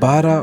12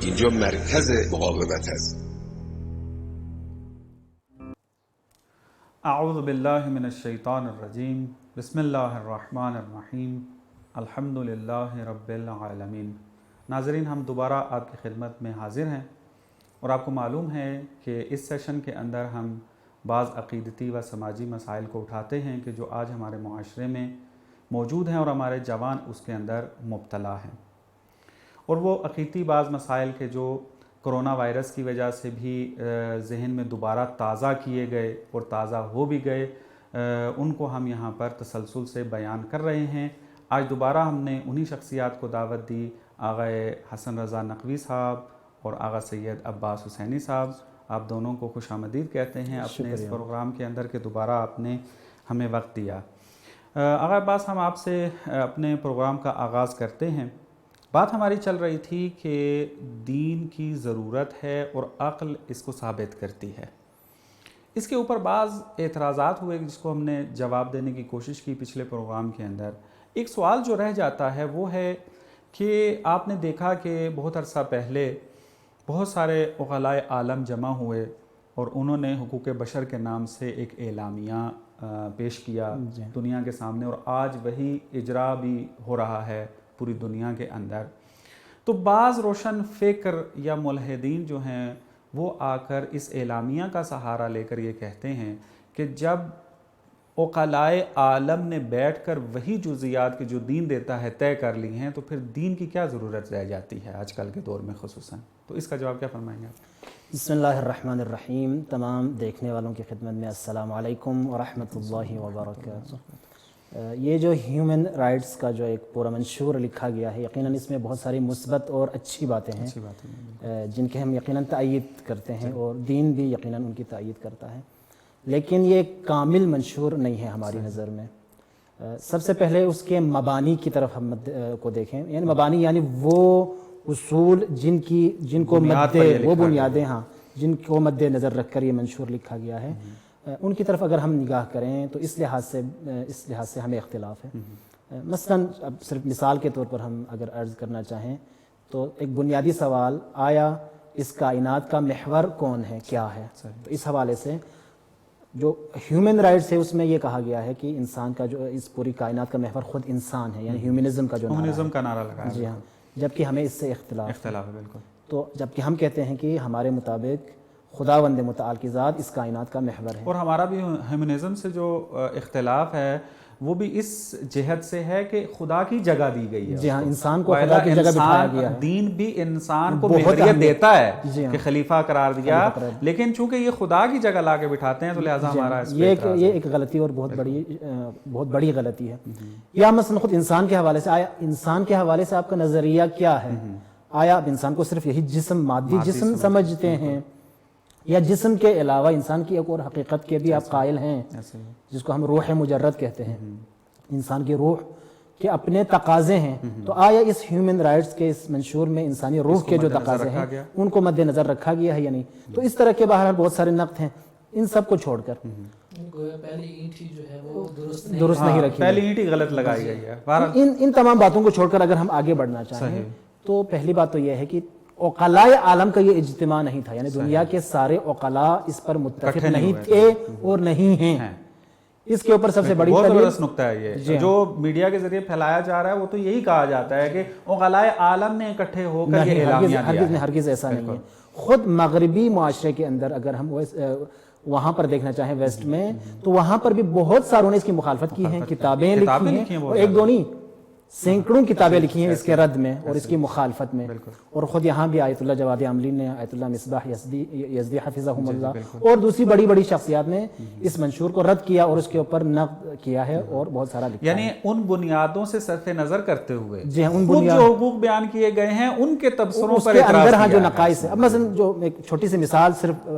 اینجا مرکز مقاومت است. اعوذ باللہ من الشیطان الرجیم بسم اللہ الرحمن الرحیم الحمدللہ رب العالمین۔ ناظرین، ہم دوبارہ آپ کی خدمت میں حاضر ہیں اور آپ کو معلوم ہے کہ اس سیشن کے اندر ہم بعض عقیدتی و سماجی مسائل کو اٹھاتے ہیں کہ جو آج ہمارے معاشرے میں موجود ہیں اور ہمارے جوان اس کے اندر مبتلا ہیں، اور وہ عقیدتی بعض مسائل کے جو کرونا وائرس کی وجہ سے بھی ذہن میں دوبارہ تازہ کیے گئے اور تازہ ہو بھی گئے، ان کو ہم یہاں پر تسلسل سے بیان کر رہے ہیں۔ آج دوبارہ ہم نے انہی شخصیات کو دعوت دی، آغا حسن رضا نقوی صاحب اور آغا سید عباس حسینی صاحب۔ آپ دونوں کو خوش آمدید کہتے ہیں اپنے اس پروگرام کے اندر کہ دوبارہ آپ نے ہمیں وقت دیا۔ آغا عباس، ہم آپ سے اپنے پروگرام کا آغاز کرتے ہیں۔ بات ہماری چل رہی تھی کہ دین کی ضرورت ہے اور عقل اس کو ثابت کرتی ہے۔ اس کے اوپر بعض اعتراضات ہوئے جس کو ہم نے جواب دینے کی کوشش کی پچھلے پروگرام کے اندر۔ ایک سوال جو رہ جاتا ہے وہ ہے کہ آپ نے دیکھا کہ بہت عرصہ پہلے بہت سارے عقلاء عالم جمع ہوئے اور انہوں نے حقوق بشر کے نام سے ایک اعلامیہ پیش کیا دنیا کے سامنے، اور آج وہی اجرا بھی ہو رہا ہے پوری دنیا کے اندر۔ تو بعض روشن فکر یا ملحدین جو ہیں وہ آ کر اس اعلامیہ کا سہارا لے کر یہ کہتے ہیں کہ جب عقلاء عالم نے بیٹھ کر وہی جزیات کے جو دین دیتا ہے طے کر لی ہیں، تو پھر دین کی کیا ضرورت رہ جاتی ہے آج کل کے دور میں خصوصاً؟ تو اس کا جواب کیا فرمائیں گے آپ؟ بسم اللہ الرحمن الرحیم۔ تمام دیکھنے والوں کی خدمت میں السلام علیکم ورحمۃ اللہ وبرکاتہ۔ یہ جو ہیومن رائٹس کا جو ایک پورا منشور لکھا گیا ہے، یقیناً اس میں بہت ساری مثبت اور اچھی باتیں ہیں جن کے ہم یقیناً تائید کرتے ہیں، اور دین بھی یقیناً ان کی تائید کرتا ہے، لیکن یہ ایک کامل منشور نہیں ہے ہماری نظر میں۔ سب سے پہلے اس کے مبانی کی طرف ہم کو دیکھیں، یعنی مبانی یعنی وہ اصول جن کو وہ بنیادیں جن کو مد نظر رکھ کر یہ منشور لکھا گیا ہے، ان کی طرف اگر ہم نگاہ کریں تو اس لحاظ سے ہمیں اختلاف ہے۔ مثلاً اب صرف مثال کے طور پر ہم اگر عرض کرنا چاہیں تو ایک بنیادی سوال، آیا اس کائنات کا محور کون ہے، کیا ہے؟ تو اس حوالے سے جو ہیومن رائٹس ہے اس میں یہ کہا گیا ہے کہ انسان کا جو اس پوری کائنات کا محور خود انسان ہے، یعنی ہیومنزم کا جو نعرہ لگایا۔ جی ہاں، جبکہ ہمیں اس سے اختلاف ہے بالکل۔ تو جبکہ ہم کہتے ہیں کہ ہمارے مطابق خداوند متعال کی ذات اس کائنات کا محور ہے، اور ہمارا بھی ہیومنزم سے جو اختلاف ہے وہ بھی اس جہت سے ہے کہ خدا کی جگہ دی گئی ہے۔ جی ہاں، انسان کو خدا کی جگہ بٹھایا گیا ہے۔ دین بھی انسان کو محوریت دیتا ہے کہ خلیفہ قرار دیا، لیکن چونکہ یہ خدا کی جگہ لا کے بٹھاتے ہیں تو لہٰذا ہمارا یہ ایک غلطی اور بہت بڑی غلطی ہے۔ یا مثلا خود انسان کے حوالے سے، آیا انسان کے حوالے سے آپ کا نظریہ کیا ہے؟ آیا آپ انسان کو صرف یہی جسم، مادی جسم سمجھتے ہیں، یا جسم کے علاوہ انسان کی ایک اور حقیقت کے بھی آپ قائل ہیں جس کو ہم روح مجرد کہتے ہیں؟ انسان کی روح کے اپنے تقاضے ہیں، تو آیا اس ہیومن رائٹس کے اس منشور میں انسانی روح کے جو تقاضے ہیں ان کو مد نظر رکھا گیا ہے یا نہیں؟ تو اس طرح کے بہرحال بہت سارے نقد ہیں، ان سب کو چھوڑ کر پہلی اینٹ ہی جو ہے وہ درست نہیں رکھی، پہلی اینٹ ہی غلط لگائی گئی ہے۔ ان تمام باتوں کو چھوڑ کر اگر ہم آگے بڑھنا چاہیں تو پہلی بات تو یہ ہے کہ عقلاء عالم کا یہ اجتماع نہیں تھا، یعنی دنیا کے سارے عقلاء اس پر متفق نہیں تھے اور نہیں ہیں۔ اس کے اوپر سب سے بڑی بہت زبردست نقطہ ہے یہ جو میڈیا کے ذریعے پھیلایا جا رہا ہے، وہ تو یہی کہا جاتا ہے کہ عقلاء عالم نے اکٹھے ہو کر یہ اعلامیہ دیا ہے۔ ہرگز ایسا نہیں ہے۔ خود مغربی معاشرے کے اندر اگر ہم وہاں پر دیکھنا چاہیں ویسٹ میں، تو وہاں پر بھی بہت ساروں نے اس کی مخالفت کی ہیں، کتابیں لکھی ہیں، اور ایک دو نہیں سینکڑوں کتابیں لکھی ہیں اس کے رد میں اور اس کی مخالفت میں، اور خود یہاں بھی آیت اللہ جواد عاملی نے، آیت اللہ مصباح یزدی حفظہم اللہ اور دوسری بڑی بڑی شخصیات نے اس منشور کو رد کیا اور اس کے اوپر نقد کیا ہے اور بہت سارا لکھا ہے۔ یعنی ان بنیادوں سے صرف نظر کرتے ہوئے جی ہاں، ان جو حقوق بیان کیے گئے ہیں ان کے تبصروں پر اندر ہاں جو نقائص ہیں۔ اب مثلا جو ایک چھوٹی سی مثال، صرف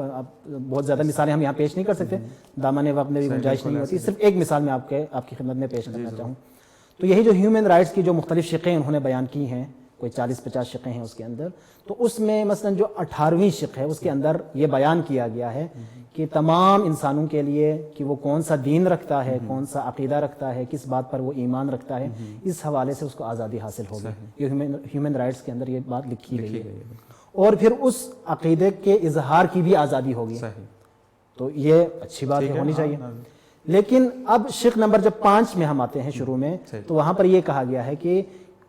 بہت زیادہ مثالیں ہم یہاں پیش نہیں کر سکتے، دامن وقت میں بھی گنجائش نہیں ہوتی، صرف ایک مثال میں آپ کی خدمت میں پیش کرنا چاہوں تو یہی جو ہیومن رائٹس کی جو مختلف شقیں انہوں نے بیان کی ہیں، کوئی 40-50 شقیں ہیں اس کے اندر، تو اس میں مثلاً جو 18ویں شق ہے اس کے اندر یہ بیان کیا گیا ہے کہ تمام انسانوں کے لیے کہ وہ کون سا دین رکھتا ہے، کون سا عقیدہ رکھتا ہے، کس بات پر وہ ایمان رکھتا ہے، اس حوالے سے اس کو آزادی حاصل ہوگی. یہ ہیومن رائٹس کے اندر یہ بات لکھی گئی ہے. اور پھر اس عقیدے کے اظہار کی بھی آزادی ہوگی. تو یہ اچھی بات ہونی چاہیے. لیکن اب شق نمبر جب 5 میں ہم آتے ہیں شروع میں، تو وہاں پر یہ کہا گیا ہے کہ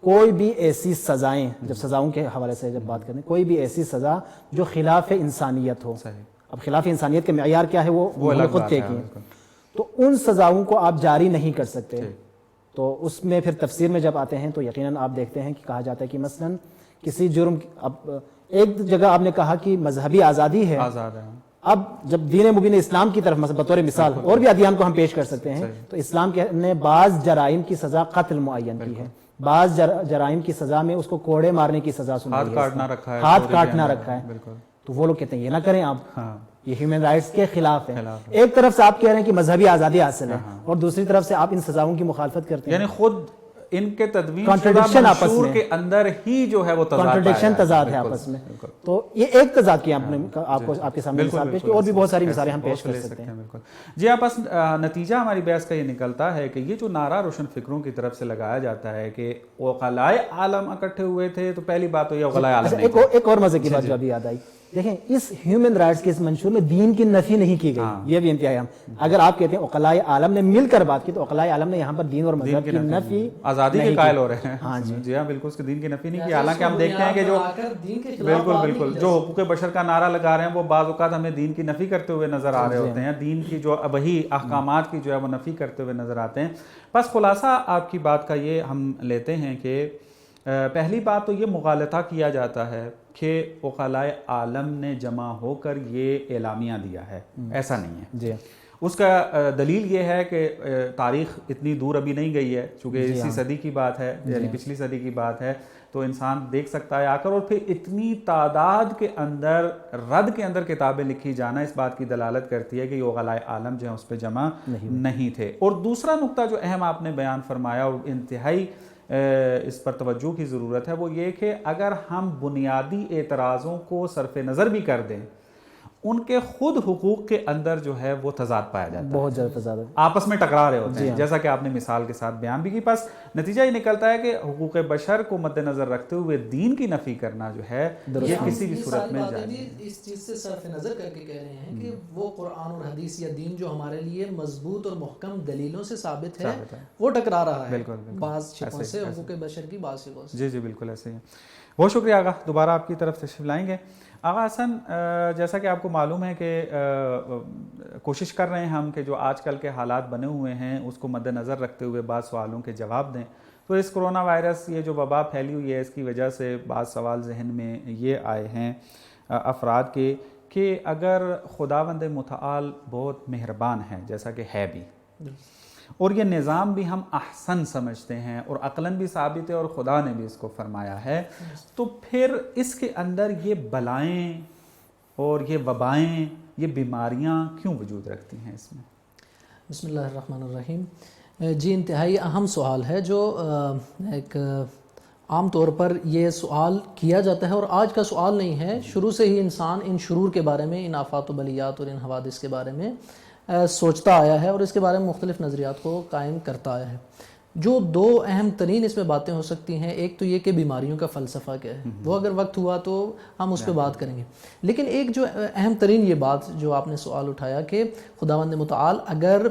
کوئی بھی ایسی سزائیں، جب سزاؤں کے حوالے سے جب بات کرتے ہیں، کوئی بھی ایسی سزا جو خلاف انسانیت ہو. اب خلاف انسانیت کے معیار کیا ہے وہ خود طے کیے، تو ان سزاؤں کو آپ جاری نہیں کر سکتے. تو اس میں پھر تفسیر میں جب آتے ہیں تو یقیناً آپ دیکھتے ہیں کہ کہا جاتا ہے کہ مثلاً کسی جرم، اب ایک جگہ آپ نے کہا کہ مذہبی آزادی ہے، اب جب دین مبین اسلام کی طرف بطور مثال اور بھی ادیان کو ہم پیش کر سکتے ہیں، تو اسلام نے بعض جرائم کی سزا قتل معین کی ہے، بعض جرائم کی سزا میں اس کو کوڑے مارنے کی سزا سنائی ہے، ہاتھ کاٹنا رکھا ہے. تو وہ لوگ کہتے ہیں یہ نہ کریں آپ، یہ ہیومن رائٹس کے خلاف ہے. ایک طرف سے آپ کہہ رہے ہیں کہ مذہبی آزادی حاصل ہے، اور دوسری طرف سے آپ ان سزاؤں کی مخالفت کرتے ہیں. یعنی خود ان کے تدوین شدہ منشور کے اندر ہی جو ہے وہ کانٹرڈکشن، تضاد ہے آپس میں. تو یہ ایک تضاد کی آپ کے سامنے مثال پیش کی، اور بھی بہت ساری مثالیں ہم پیش کر سکتے ہیں. بالکل جی. آپ بس نتیجہ ہماری بحث کا یہ نکلتا ہے کہ یہ جو نعرہ روشن فکروں کی طرف سے لگایا جاتا ہے کہ عقلاء عالم اکٹھے ہوئے تھے، تو پہلی بات تو یہ عقلاء عالم نہیں تھے. ایک اور مزے کی بات جو ابھی یاد آئی، دیکھیں اس ہیومن رائٹس کے اس منشور میں دین کی نفی نہیں کی گئی. یہ بھی انتہائی ہم، اگر آپ کہتے ہیں عقلاء عالم نے مل کر بات کی، تو عقلاء عالم نے یہاں پر دین اور مذہب کی نفی، آزادی کے قائل ہو رہے ہیں. جی ہاں بالکل، اس کے دین کی نفی نہیں کی. حالانکہ ہم دیکھتے ہیں کہ جو بالکل جو حقوق بشر کا نعرہ لگا رہے ہیں وہ بعض اوقات ہمیں دین کی نفی کرتے ہوئے نظر آ رہے ہوتے ہیں، دین کی جو وہی احکامات کی جو ہے وہ نفی کرتے ہوئے نظر آتے ہیں. بس خلاصہ آپ کی بات کا یہ ہم لیتے ہیں کہ پہلی بات تو یہ مغالطہ کیا جاتا ہے کہ عقلاء عالم نے جمع ہو کر یہ اعلامیہ دیا ہے، ایسا نہیں ہے. جی، اس کا دلیل یہ ہے کہ تاریخ اتنی دور ابھی نہیں گئی ہے، چونکہ اسی صدی کی بات ہے، یعنی پچھلی صدی کی بات ہے، تو انسان دیکھ سکتا ہے آ کر. اور پھر اتنی تعداد کے اندر رد کے اندر کتابیں لکھی جانا اس بات کی دلالت کرتی ہے کہ یہ عقلاء عالم جو ہیں اس پہ جمع نہیں تھے. اور دوسرا نقطہ جو اہم آپ نے بیان فرمایا اور انتہائی اس پر توجہ کی ضرورت ہے، وہ یہ کہ اگر ہم بنیادی اعتراضوں کو صرف نظر بھی کر دیں، ان کے خود حقوق کے اندر جو ہے وہ تضاد پایا جاتا ہے، بہت زیادہ تضاد، آپس میں ٹکرا رہے ہوتے ہیں، جیسا کہ آپ نے مثال کے ساتھ بیان بھی کی. پس نتیجہ یہ نکلتا ہے کہ حقوق بشر کو مد نظر رکھتے ہوئے دین کی نفی کرنا جو ہے یہ کسی بھی صورت میں جائز نہیں. اس چیز سے صرف نظر کر کے کہہ رہے ہیں کہ وہ قرآن اور حدیث یا دین جو ہمارے لیے مضبوط اور محکم دلیلوں سے ثابت ہے وہ ٹکرا رہا ہے بعض شکوں سے، حقوق بشر کی بعض شکوں سے. جی بالکل ایسے ہی. بہت شکریہ آغا، دوبارہ آپ کی طرف تشریف لائیں گے. آغا حسن، جیسا کہ آپ کو معلوم ہے کہ کوشش کر رہے ہیں ہم کہ جو آج کل کے حالات بنے ہوئے ہیں اس کو مد نظر رکھتے ہوئے بعض سوالوں کے جواب دیں. تو اس کرونا وائرس، یہ جو وبا پھیلی ہوئی ہے، اس کی وجہ سے بعض سوال ذہن میں یہ آئے ہیں افراد کے کہ اگر خداوند متعال بہت مہربان ہے، جیسا کہ ہے بھی، اور یہ نظام بھی ہم احسن سمجھتے ہیں اور عقلاً بھی ثابت ہے اور خدا نے بھی اس کو فرمایا ہے، تو پھر اس کے اندر یہ بلائیں اور یہ وبائیں، یہ بیماریاں کیوں وجود رکھتی ہیں اس میں؟ بسم اللہ الرحمن الرحیم. جی، انتہائی اہم سوال ہے جو ایک عام طور پر یہ سوال کیا جاتا ہے، اور آج کا سوال نہیں ہے، شروع سے ہی انسان ان شرور کے بارے میں، ان آفات و بلیات اور ان حوادث کے بارے میں سوچتا آیا ہے اور اس کے بارے میں مختلف نظریات کو قائم کرتا آیا ہے. جو دو اہم ترین اس میں باتیں ہو سکتی ہیں، ایک تو یہ کہ بیماریوں کا فلسفہ کیا ہے، وہ اگر وقت ہوا تو ہم اس پہ بات کریں گے. لیکن ایک جو اہم ترین یہ بات جو آپ نے سوال اٹھایا کہ خداوند متعال اگر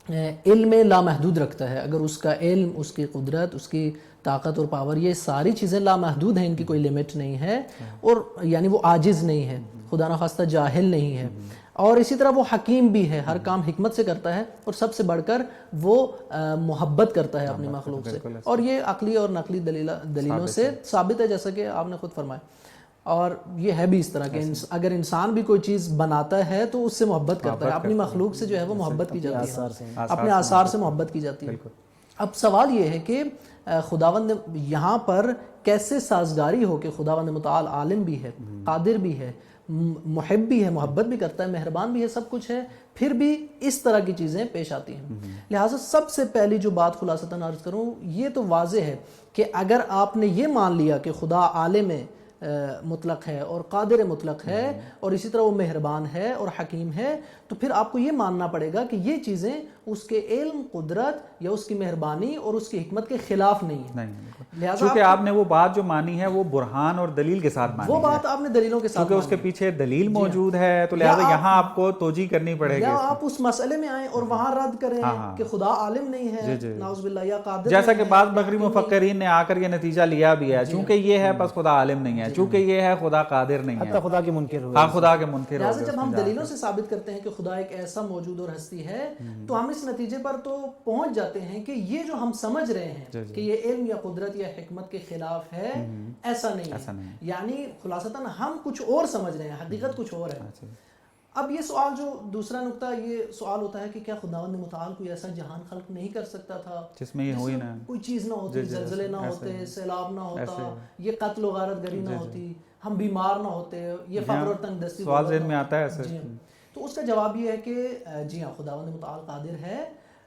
علم لامحدود رکھتا ہے، اگر اس کا علم، اس کی قدرت، اس کی طاقت اور پاور، یہ ساری چیزیں لامحدود ہیں، ان کی کوئی لیمٹ نہیں ہے، اور یعنی وہ عاجز نہیں ہے، خدا نخواستہ جاہل نہیں ہے، اور اسی طرح وہ حکیم بھی ہے، ہر کام حکمت سے کرتا ہے، اور سب سے بڑھ کر وہ محبت کرتا ہے اپنی مخلوق سے، اور یہ عقلی اور نقلی دلیلوں سے ثابت ہے، جیسا کہ آپ نے خود فرمایا. اور یہ ہے بھی اس طرح کہ اگر انسان بھی کوئی چیز بناتا ہے تو اس سے محبت کرتا ہے، اپنی مخلوق سے جو ہے وہ محبت کی جاتی ہے، اپنے آثار سے محبت کی جاتی ہے. اب سوال یہ ہے کہ خداوند یہاں پر کیسے سازگاری ہو کہ خداوند متعال عالم بھی ہے، قادر بھی ہے، محب بھی ہے, محبت بھی کرتا ہے, مہربان بھی ہے, سب کچھ ہے, پھر بھی اس طرح کی چیزیں پیش آتی ہیں. لہٰذا سب سے پہلی جو بات خلاصتاً عرض کروں, یہ تو واضح ہے کہ اگر آپ نے یہ مان لیا کہ خدا عالم مطلق ہے اور قادر مطلق ہے اور اسی طرح وہ مہربان ہے اور حکیم ہے, تو پھر آپ کو یہ ماننا پڑے گا کہ یہ چیزیں اس کے علم, قدرت یا اس کی مہربانی اور اس کی حکمت کے خلاف نہیں ہیں. لہٰذا چونکہ آپ نے وہ بات جو مانی ہے وہ برہان اور دلیل کے ساتھ مانی ہے, وہ بات آپ نے دلیلوں کے ساتھ, کیونکہ اس کے پیچھے دلیل موجود ہے, تو لہٰذا یہاں آپ کو توجیہ کرنی پڑے گی. یا آپ اس مسئلے میں آئیں اور وہاں رد کریں کہ خدا عالم نہیں ہے, نعوذ باللہ, یا قادر, جیسا کہ بعض مغربی مفکرین نے آ کر یہ نتیجہ لیا بھی ہے, چونکہ یہ ہے بس خدا عالم نہیں ہے, چونکہ یہ ہے خدا قادر نہیں ہے, خدا کے منکر ہوئے. ہاں, خدا کے منکر. لہٰذا جب ہم دلیلوں سے ثابت کرتے ہیں کہ خدا ایک ایسا موجود اور ہستی ہے, تو ہم اس نتیجے پر تو پہنچ جاتے ہیں کہ یہ جو ہم سمجھ رہے ہیں کہ یہ علم یا قدرت یا حکمت کے خلاف ہے, ایسا نہیں ہے. یعنی خلاصتاً ہم کچھ اور سمجھ رہے ہیں, حقیقت کچھ اور ہے. اب یہ سوال, جو دوسرا نقطہ, یہ سوال ہوتا ہے کہ کیا خداوند متعال کوئی ایسا جہان خلق نہیں کر سکتا تھا جس میں یہ ہوئی نہ, کوئی چیز نہ ہوتی, زلزلے نہ ہوتے, سیلاب نہ ہوتا, یہ قتل و غارت گری نہ ہوتی, ہم بیمار نہ ہوتے, یہ فقر اور تنگ دستی, سوال ذہن میں آتا ہے ایسے. تو اس کا جواب یہ ہے کہ جی ہاں, خداوند متعال قادر ہے.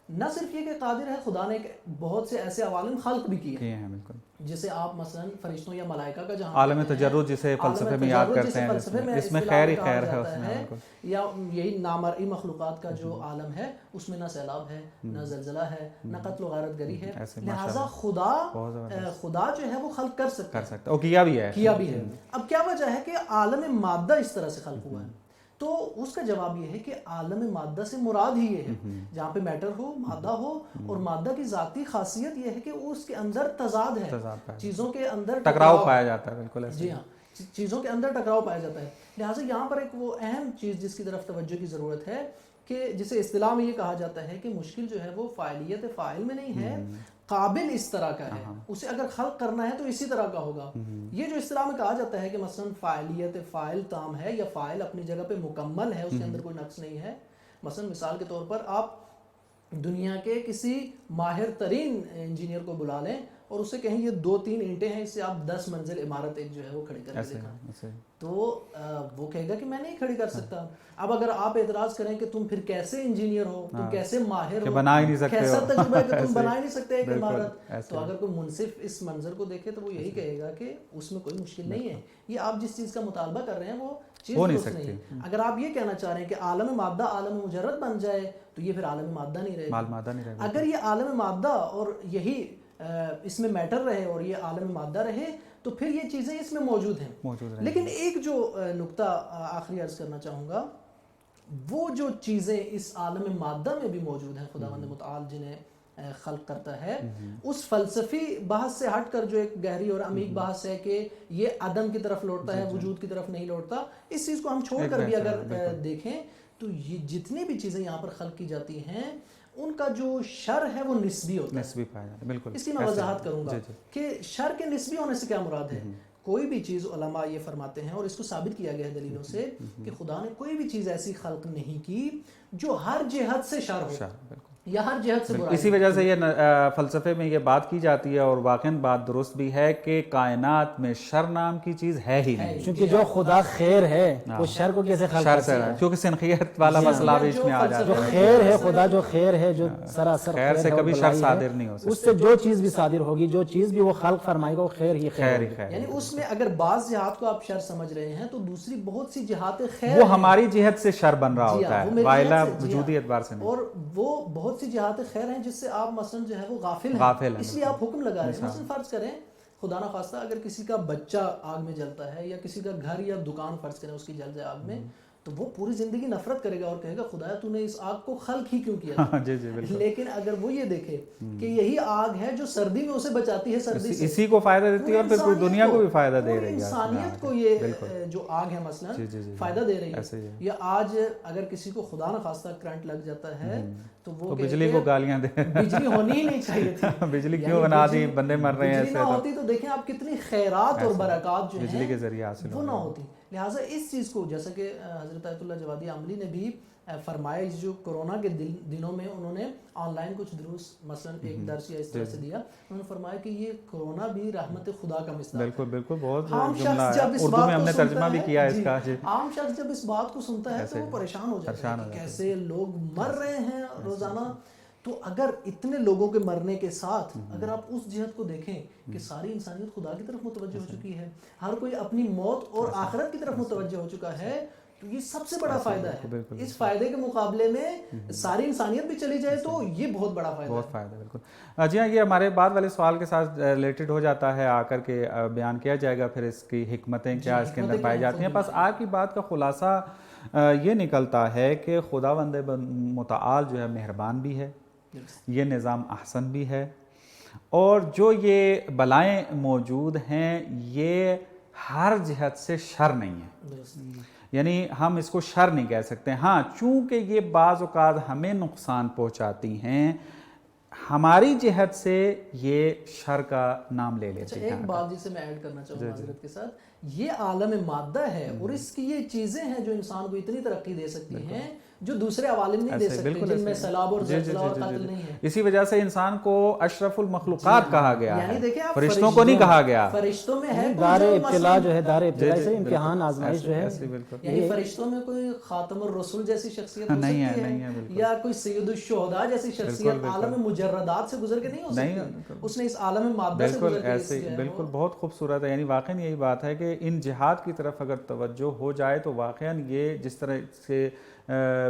نہ صرف یہ کہ قادر ہے, خدا نے بہت سے ایسے عوالم خلق بھی کیے ہیں, بالکل, جسے آپ مثلا فرشتوں یا ملائکہ کا جہاں عالم تجرد جسے فلسفے میں یاد کرتے ہیں, اس میں خیر ہی خیر ہے اس میں, یا یہی نامرئی مخلوقات کا جو عالم ہے, اس میں نہ سیلاب ہے, نہ زلزلہ ہے, نہ قتل و غارت گری ہے. لہٰذا خدا جو ہے وہ خلق کر سکتا ہے, اور کیا بھی ہے. اب کیا وجہ ہے کہ عالم مادہ اس طرح سے خلق ہوا ہے؟ تو اس کا جواب یہ ہے کہ عالم مادہ سے مراد ہی یہ ہے جہاں پہ میٹر ہو, مادہ ہو, اور مادہ کی ذاتی خاصیت یہ ہے کہ اس کے اندر تضاد ہے, چیزوں کے اندر ٹکراؤ پایا جاتا ہے. بالکل, جی ہاں, چیزوں کے اندر ٹکراؤ پایا جاتا ہے. لہٰذا یہاں پر ایک وہ اہم چیز جس کی طرف توجہ کی ضرورت ہے کہ جسے اصطلاح میں یہ کہا جاتا ہے کہ مشکل جو ہے وہ فاعلیت فاعل میں نہیں ہے, قابل اس طرح کا ہے, اسے اگر خلق کرنا ہے تو اسی طرح کا ہوگا. یہ جو اصطلاح میں کہا جاتا ہے کہ مثلا فاعلیت فاعل تام ہے یا فاعل اپنی جگہ پہ مکمل ہے, اس کے اندر کوئی نقص نہیں ہے. مثلا مثال کے طور پر آپ دنیا کے کسی ماہر ترین انجینئر کو بلا لیں اور اسے کہیں یہ 2-3 اینٹیں ہیں, اس سے آپ 10 منزل عمارت ایک جو ہے وہ کھڑی کر کے دکھائیں, تو وہ کہے گا کہ میں نہیں کھڑی کر سکتا. اب اگر آپ اعتراض کریں کہ تم پھر کیسے انجینئر ہو, تم کیسے ماہر ہو, بنا ہی نہیں سکتے, کیسا تجربہ ہے کہ تم بنا ہی نہیں سکتے ایک عمارت, تو اگر کوئی منصف اس منظر کو دیکھے تو وہ یہی کہے گا کہ اس میں کوئی مشکل نہیں ہے, یہ آپ جس چیز کا مطالبہ کر رہے ہیں وہ چیز درست نہیں ہے. اگر آپ یہ کہنا چاہ رہے ہیں کہ عالم مادہ عالم مجرد بن جائے تو یہ پھر عالم مادہ نہیں رہے گا. اگر یہ عالم مادہ اور یہی اس میں میٹر رہے اور یہ عالم مادہ رہے تو پھر یہ چیزیں اس میں موجود ہیں. لیکن ایک جو نقطہ آخری عرض کرنا چاہوں گا, وہ جو چیزیں اس عالم مادہ میں بھی موجود ہیں خداوند متعال جنہیں خلق کرتا ہے, اس فلسفی بحث سے ہٹ کر جو ایک گہری اور عمیق بحث ہے کہ یہ عدم کی طرف لوٹتا ہے, وجود کی طرف نہیں لوٹتا, اس چیز کو ہم چھوڑ کر بھی اگر دیکھیں تو یہ جتنی بھی چیزیں یہاں پر خلق کی جاتی ہیں ان کا جو شر ہے وہ نسبی ہوتا ہے. بالکل, اس کی میں وضاحت کروں گا کہ شر کے نسبی ہونے سے کیا مراد ہے. کوئی بھی چیز, علماء یہ فرماتے ہیں اور اس کو ثابت کیا گیا ہے دلیلوں سے, کہ خدا نے کوئی بھی چیز ایسی خلق نہیں کی جو ہر جہت سے شر ہو یا ہر جہت سے برائی. اسی وجہ سے یہ فلسفے میں یہ بات کی جاتی ہے, اور واقعاً بات درست بھی ہے, کہ کائنات میں شر نام کی چیز ہے ہی نہیں, کیونکہ جو خدا خیر ہے وہ شر کو کیسے خلق کر سکتا ہے, کیونکہ سنخیت والا مسئلہ بھی اس میں آ جاتا ہے. جو خیر ہے, خدا جو خیر ہے, جو سراسر خیر سے کبھی شر صادر نہیں ہو سکتا, اس سے جو چیز بھی صادر ہوگی, جو چیز بھی وہ خلق فرمائے گا وہ خیر ہی خیر ہے. یعنی اس میں اگر بعض جہات کو آپ شر سمجھ رہے ہیں تو دوسری بہت سی جہات خیر وہ ہماری جہت سے شر بن رہا ہوتا ہے, وائلہ وجودی اعتبار سے نہیں, اور وہ بہت سی جہات خیر ہیں جس سے آپ مثلا جو ہے وہ غافل ہیں, اس لیے آپ حکم لگا رہے ہیں. مثلا فرض کریں خدا نہ خواستہ اگر کسی کا بچہ آگ میں جلتا ہے, یا کسی کا گھر یا دکان فرض کریں اس کی جل جائے آگ میں, تو وہ پوری زندگی نفرت کرے گا اور کہے گا خدایا تو نے اس آگ کو خلق ہی کیوں کیا. لیکن اگر وہ یہ دیکھے کہ یہی آگ ہے جو سردی میں اسے بچاتی ہے سردی سے, اسی کو فائدہ دیتی ہے اور پھر پوری دنیا کو بھی فائدہ دے رہی ہے, انسانیت کو یہ جو آگ ہے مثلا فائدہ دے رہی ہے. یا آج اگر کسی کو خدا نہ خواستہ کرنٹ لگ جاتا ہے تو وہ بجلی کو گالیاں دے, بجلی ہونی ہی نہیں چاہیے تھی, بجلی کیوں بنا دی, بندے مر رہے ہیں, بجلی نہ ہوتی تو دیکھیں آپ کتنی خیرات اور برکات جو بجلی کے ذریعے حاصل وہ نہ ہوتی. لہٰذا اس چیز کو, جیسا کہ حضرت آیت اللہ جوادی عملی نے بھی فرمایا جو کورونا کے دنوں میں انہوں نے آن لائن کچھ دروس مثلا ایک درس یا اس طرح سے دیا, انہوں نے فرمایا کہ یہ کورونا بھی رحمت خدا کا مصداق ہے. بالکل بالکل, بہت عام جملہ شخص ہے, جب اس اردو بات میں ہم کو نے سنتا ترجمہ بھی کیا ہے اس کا. عام شخص جب اس بات کو سنتا ہے تو وہ پریشان ہو جاتا ہے کہ کیسے لوگ مر رہے ہیں روزانہ. تو اگر اتنے لوگوں کے مرنے کے ساتھ اگر آپ اس جہت کو دیکھیں کہ ساری انسانیت خدا کی طرف متوجہ ہو چکی ہے, ہر کوئی اپنی موت اور آخرت کی طرف متوجہ ہو چکا ہے, تو یہ سب سے بڑا فائدہ ہے. اس فائدے کے مقابلے میں ساری انسانیت بھی چلی جائے تو یہ بہت بڑا فائدہ ہے. بہت فائدہ, بالکل. جی ہاں, یہ ہمارے بعد والے سوال کے ساتھ ریلیٹڈ ہو جاتا ہے, آ کر کے بیان کیا جائے گا پھر اس کی حکمتیں کیا اس کے اندر پائی جاتی ہیں. بس آپ کی بات کا خلاصہ یہ نکلتا ہے کہ خداوند متعال جو ہے مہربان بھی ہے, یہ نظام احسن بھی ہے, اور جو یہ بلائیں موجود ہیں یہ ہر جہت سے شر نہیں ہے, یعنی ہم اس کو شر نہیں کہہ سکتے. ہاں, چونکہ یہ بعض اوقات ہمیں نقصان پہنچاتی ہیں, ہماری جہت سے یہ شر کا نام لے لیتے ہیں. ایک بات جسے میں ایڈ کرنا چاہوں گا حضرت کے ساتھ, یہ عالم مادہ ہے اور اس کی یہ چیزیں ہیں جو انسان کو اتنی ترقی دے سکتی ہیں جو دوسرے عوالم نہیں دے سکتے, جن میں سیلاب اور زلزلہ اور قتل نہیں ہے. اسی وجہ سے انسان کو اشرف المخلوقات کہا گیا ہے, یعنی دیکھیں آپ فرشتوں کو نہیں کہا گیا. فرشتوں میں ہے دار ابتلا جو ہے, دار ابتلا سے امتحان آزمائش جو ہے, یعنی فرشتوں میں کوئی خاتم الرسول جیسی شخصیت ہو سکتی ہے یا کوئی سید الشہداء جیسی شخصیت عالم مجردات سے گزر کے نہیں ہو سکتی, اس نے اس عالم مادہ سے گزر کے اس لیے. بالکل, بہت خوبصورت ہے. یعنی واقعی یہی بات ہے کہ ان جہاد کی طرف اگر توجہ ہو جائے تو واقعاً یہ جس طرح سے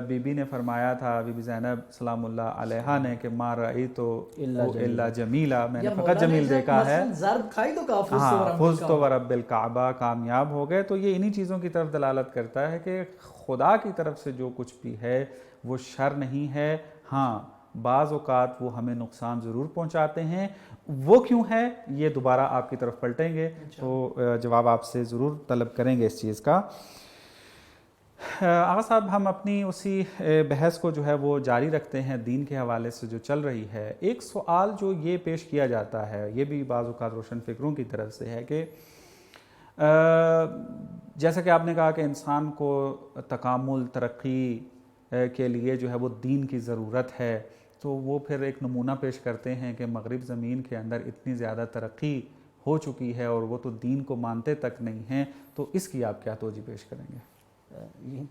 بی بی نے فرمایا تھا, بی بی زینب سلام اللہ علیہا نے, کہ ما رأیت الا جمیلا, میں نے فقط جمیل دیکھا ہے, ضرب کھائی تو کافر فزت ورب الکعبہ, کامیاب ہو گئے. تو یہ انہی چیزوں کی طرف دلالت کرتا ہے کہ خدا کی طرف سے جو کچھ بھی ہے وہ شر نہیں ہے. ہاں, بعض اوقات وہ ہمیں نقصان ضرور پہنچاتے ہیں. وہ کیوں ہے یہ دوبارہ آپ کی طرف پلٹیں گے تو جواب آپ سے ضرور طلب کریں گے اس چیز کا. آغا صاحب, ہم اپنی اسی بحث کو جو ہے وہ جاری رکھتے ہیں دین کے حوالے سے جو چل رہی ہے. ایک سوال جو یہ پیش کیا جاتا ہے, یہ بھی بعض اوقات روشن فکروں کی طرف سے ہے کہ جیسا کہ آپ نے کہا کہ انسان کو تکامل ترقی کے لیے جو ہے وہ دین کی ضرورت ہے, تو وہ پھر ایک نمونہ پیش کرتے ہیں کہ مغرب زمین کے اندر اتنی زیادہ ترقی ہو چکی ہے اور وہ تو دین کو مانتے تک نہیں ہیں, تو اس کی آپ کیا توجہ پیش کریں گے؟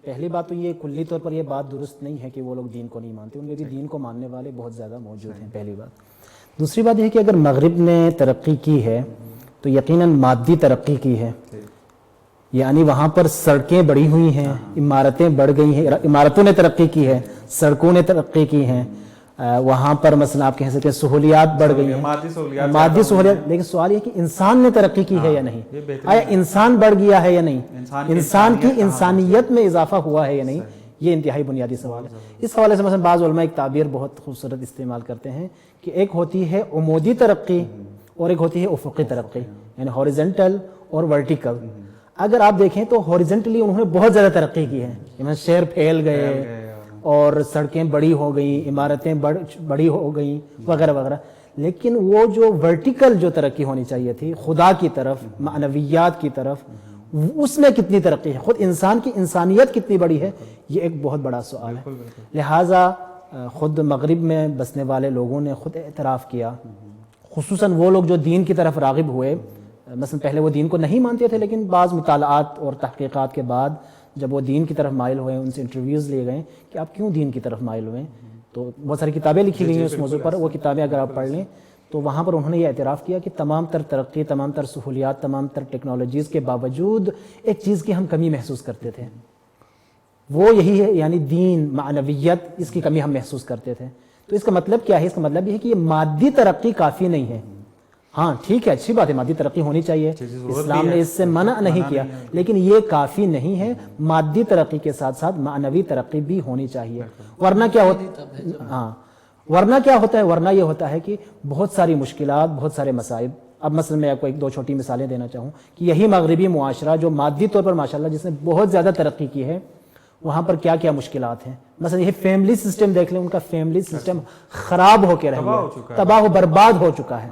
پہلی بات تو یہ کلی طور پر یہ بات درست نہیں ہے کہ وہ لوگ دین کو نہیں مانتے, ان میں بھی دین کو ماننے والے بہت زیادہ موجود ہیں, پہلی بات. دوسری بات یہ ہے کہ اگر مغرب نے ترقی کی ہے تو یقیناً مادی ترقی کی ہے, یعنی وہاں پر سڑکیں بڑھی ہوئی ہیں, عمارتیں بڑھ گئی ہیں, عمارتوں نے ترقی کی ہے, سڑکوں نے ترقی کی ہیں, وہاں پر مثلا آپ کہہ سکتے ہیں سہولیات بڑھ گئی ہیں, مادی سہولیات. لیکن سوال یہ کہ انسان نے ترقی کی ہے یا نہیں, آیا انسان بڑھ گیا ہے یا نہیں, انسان کی انسانیت میں اضافہ ہوا ہے یا نہیں, یہ انتہائی بنیادی سوال ہے. اس حوالے سے مثلا بعض علماء ایک تعبیر بہت خوبصورت استعمال کرتے ہیں کہ ایک ہوتی ہے عمودی ترقی اور ایک ہوتی ہے افقی ترقی, یعنی ہاریزنٹل اور ورٹیکل. اگر آپ دیکھیں تو ہاریزنٹلی انہوں نے بہت زیادہ ترقی کی ہے, شہر پھیل گئے اور سڑکیں بڑی ہو گئیں, عمارتیں بڑی ہو گئیں وغیرہ وغیرہ. لیکن وہ جو ورٹیکل جو ترقی ہونی چاہیے تھی خدا کی طرف, معنویات کی طرف, اس میں کتنی ترقی ہے, خود انسان کی انسانیت کتنی بڑی ہے, یہ ایک بہت بڑا سوال ہے. لہٰذا خود مغرب میں بسنے والے لوگوں نے خود اعتراف کیا, خصوصاً وہ لوگ جو دین کی طرف راغب ہوئے. مثلا پہلے وہ دین کو نہیں مانتے تھے, لیکن بعض مطالعات اور تحقیقات کے بعد جب وہ دین کی طرف مائل ہوئے, ان سے انٹرویوز لیے گئے کہ آپ کیوں دین کی طرف مائل ہوئے, تو بہت ساری کتابیں لکھی گئی ہیں اس موضوع پر. وہ کتابیں اگر آپ پڑھ لیں تو وہاں پر انہوں نے یہ اعتراف کیا کہ تمام تر ترقی, تمام تر سہولیات, تمام تر ٹیکنالوجیز کے باوجود ایک چیز کی ہم کمی محسوس کرتے تھے, وہ یہی ہے, یعنی دین, معنویت, اس کی کمی ہم محسوس کرتے تھے. تو اس کا مطلب کیا ہے؟ اس کا مطلب یہ ہے کہ یہ مادی ترقی کافی نہیں ہے. ہاں ٹھیک ہے, اچھی بات ہے, مادی ترقی ہونی چاہیے, اسلام نے اس سے منع نہیں کیا, لیکن یہ کافی نہیں ہے. مادی ترقی کے ساتھ ساتھ معنوی ترقی بھی ہونی چاہیے. ورنہ کیا ہوتا ہے, ورنہ یہ ہوتا ہے کہ بہت ساری مشکلات, بہت سارے مصائب. اب مثلا میں آپ کو ایک دو چھوٹی مثالیں دینا چاہوں کہ یہی مغربی معاشرہ جو مادی طور پر ماشاءاللہ جس نے بہت زیادہ ترقی کی ہے, وہاں پر کیا کیا مشکلات ہیں. مثلا یہ فیملی سسٹم دیکھ لیں, ان کا فیملی سسٹم خراب ہو کے رہ گیا, تباہ و برباد ہو چکا ہے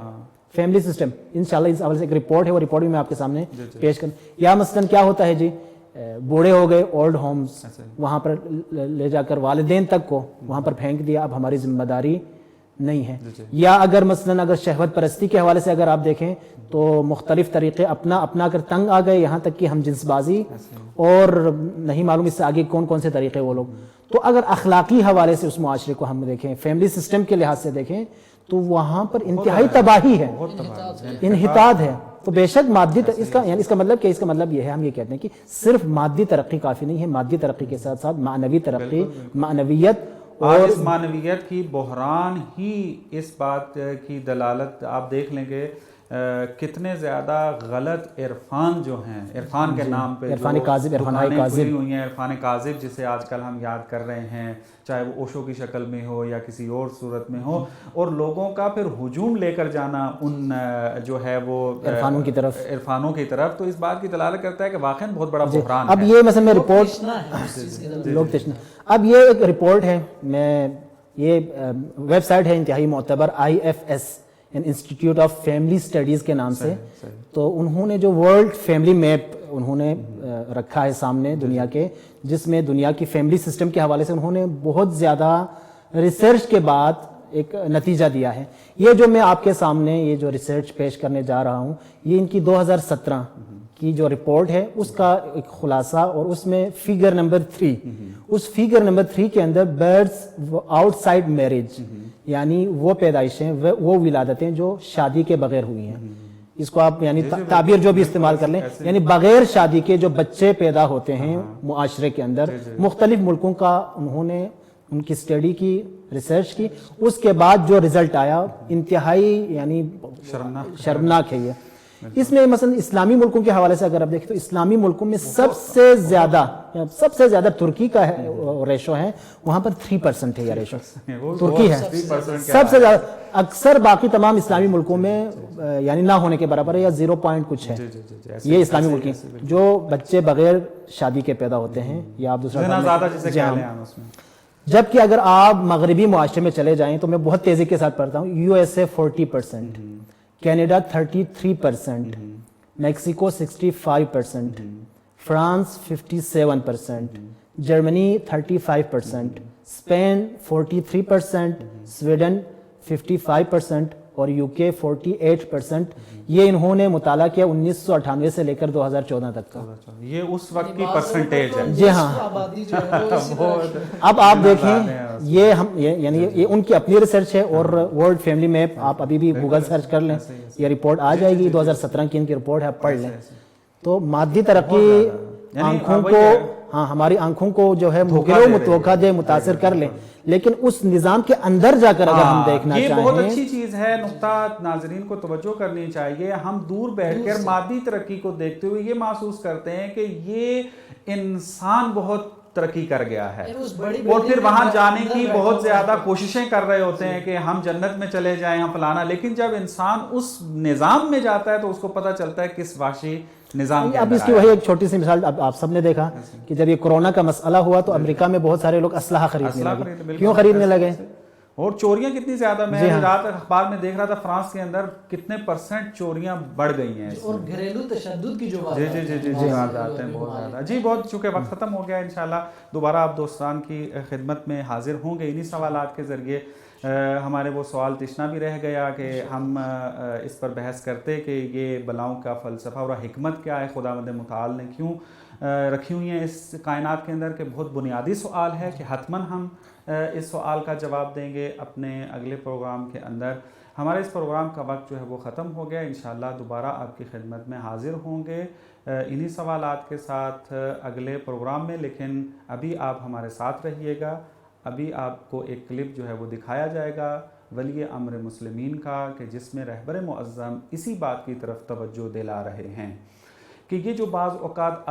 فیملی سسٹم. انشاءاللہ اس حوالے سے ایک رپورٹ ہے, وہ رپورٹ بھی میں آپ کے سامنے پیش کروں. یا مثلا کیا ہوتا ہے جی بوڑھے ہو گئے اولڈ ہومز وہاں پر لے جا کر والدین تک کو وہاں پر پھینک دیا, اب ہماری ذمہ داری نہیں ہے. یا اگر مثلاً اگر شہوت پرستی کے حوالے سے اگر آپ دیکھیں تو مختلف طریقے اپنا کر تنگ آ گئے, یہاں تک کہ ہم جنس بازی اور نہیں معلوم اس سے آگے کون کون سے طریقے وہ لوگ. تو اگر اخلاقی حوالے سے اس معاشرے کو ہم دیکھیں, فیملی سسٹم کے لحاظ سے دیکھیں تو وہاں پر انتہائی تباہی ہے, انحطاط ہے. تو بے شک مادی اس کا مطلب کیا, اس کا مطلب یہ ہے, ہم یہ کہتے ہیں کہ صرف مادی ترقی کافی نہیں ہے, مادی ترقی کے ساتھ ساتھ معنوی ترقی, معنویت. اور اس معنویت کی بحران ہی اس بات کی دلالت آپ دیکھ لیں گے کتنے زیادہ غلط عرفان جو ہیں, عرفان کے نام پہ عرفان کاذب, عرفان کاذب ہوئی ہیں, عرفان کاذب جسے آج کل ہم یاد کر رہے ہیں, چاہے وہ اوشو کی شکل میں ہو یا کسی اور صورت میں ہو, اور لوگوں کا پھر ہجوم لے کر جانا ان جو ہے وہ عرفانوں کی طرف, تو اس بات کی دلالت کرتا ہے کہ واقعا بہت بڑا بحران ہے. اب یہ مثلا میں رپورٹ لوگ تشنا, اب یہ ایک رپورٹ ہے, میں یہ ویب سائٹ ہے انتہائی معتبر IFS institute of family studies کے نام سے, تو انہوں نے جو ورلڈ فیملی میپ انہوں نے رکھا ہے سامنے دنیا کے, جس میں دنیا کی فیملی سسٹم کے حوالے سے انہوں نے بہت زیادہ ریسرچ کے بعد ایک نتیجہ دیا ہے. یہ جو میں آپ کے سامنے یہ جو ریسرچ پیش کرنے جا رہا ہوں, یہ ان کی 2017 کی جو رپورٹ ہے اس کا ایک خلاصہ, اور اس میں فیگر نمبر 3, اس فیگر نمبر 3 کے اندر برڈز آؤٹ سائڈ میرج, یعنی وہ پیدائشیں, وہ ولادتیں جو شادی کے بغیر ہوئی ہیں, اس کو آپ یعنی تعبیر جو بھی استعمال کر لیں, یعنی بغیر شادی کے جو بچے پیدا ہوتے ہیں معاشرے کے اندر. مختلف ملکوں کا انہوں نے ان کی اسٹڈی کی, ریسرچ کی, اس کے بعد جو رزلٹ آیا انتہائی یعنی شرمناک ہے. یہ اس میں مثلا اسلامی ملکوں کے حوالے سے اگر آپ دیکھیں تو اسلامی ملکوں میں سب سے زیادہ ترکی کا ریشو ہے, وہاں پر 3% ہے یہ ریشو, ترکی ہے سب سے زیادہ. اکثر باقی تمام اسلامی ملکوں میں یعنی نہ ہونے کے برابر ہے, یا 0 پوائنٹ کچھ ہے. یہ اسلامی ملک ہیں جو بچے بغیر شادی کے پیدا ہوتے ہیں, یا آپ دوسرا. جبکہ اگر آپ مغربی معاشرے میں چلے جائیں تو میں بہت تیزی کے ساتھ پڑھتا ہوں, USA 40%, Canada 33%, Mexico 65%, France 57%, Germany 35%, Spain 43%, Sweden 55% اور UK 48%. یہ انہوں نے مطالعہ کیا 1998 سے لے کر 2014 تک کا. یہ اس وقت کی پرسنٹیج ہے. جی ہاں. اب آپ دیکھیں یہ ہم یعنی یہ ان کی اپنی ریسرچ ہے, اور ورلڈ فیملی میپ آپ ابھی بھی گوگل سرچ کر لیں, یہ رپورٹ آ جائے گی, 2017 کی ان کی رپورٹ ہے, آپ پڑھ لیں. تو مادی ترقی آنکھوں کو, ہاں ہماری آنکھوں کو جو ہے متوقع دے, متاثر کر لیں, لیکن اس نظام کے اندر جا کر اگر ہم دیکھنا چاہیں, یہ بہت اچھی چیز ہے, نقطہ ناظرین کو توجہ کرنی چاہیے. ہم دور بیٹھ کر مادی ترقی کو دیکھتے ہوئے یہ محسوس کرتے ہیں کہ یہ انسان بہت ترقی کر گیا ہے, اور پھر وہاں جانے کی بہت زیادہ کوششیں کر رہے ہوتے ہیں کہ ہم جنت میں چلے جائیں, ہم فلانا. لیکن جب انسان اس نظام میں جاتا ہے تو اس کو پتہ چلتا ہے کس وحشی نظام. اب اس کی وہی ایک چھوٹی سی مثال آپ سب نے دیکھا کہ جب یہ کورونا کا مسئلہ ہوا تو امریکہ میں بہت سارے لوگ اسلحہ خریدنے لگے. کیوں خریدنے لگے؟ اور چوریاں کتنی زیادہ, میں رات اخبار میں دیکھ رہا تھا فرانس کے اندر کتنے % چوریاں بڑھ گئی ہیں, اور گھریلو تشدد کی جو بات واردات ہیں بہت زیادہ. جی بہت, چونکہ وقت ختم ہو گیا, انشاءاللہ دوبارہ آپ دوستان کی خدمت میں حاضر ہوں گے انہی سوالات کے ذریعے. ہمارے وہ سوال تشنا بھی رہ گیا کہ ہم اس پر بحث کرتے کہ یہ بلاؤں کا فلسفہ اور حکمت کیا ہے, خداوند متعال نے کیوں رکھی ہوئی ہیں اس کائنات کے اندر, کہ بہت بنیادی سوال ہے کہ حتماً ہم اس سوال کا جواب دیں گے اپنے اگلے پروگرام کے اندر. ہمارے اس پروگرام کا وقت جو ہے وہ ختم ہو گیا. انشاءاللہ دوبارہ آپ کی خدمت میں حاضر ہوں گے انہی سوالات کے ساتھ اگلے پروگرام میں. لیکن ابھی آپ ہمارے ساتھ رہیے گا. ابھی آپ کو ایک کلپ جو ہے وہ دکھایا جائے گا ولی امر مسلمین کا, کہ جس میں رہبر معظم اسی بات کی طرف توجہ دلا رہے ہیں کہ یہ جو بعض اوقات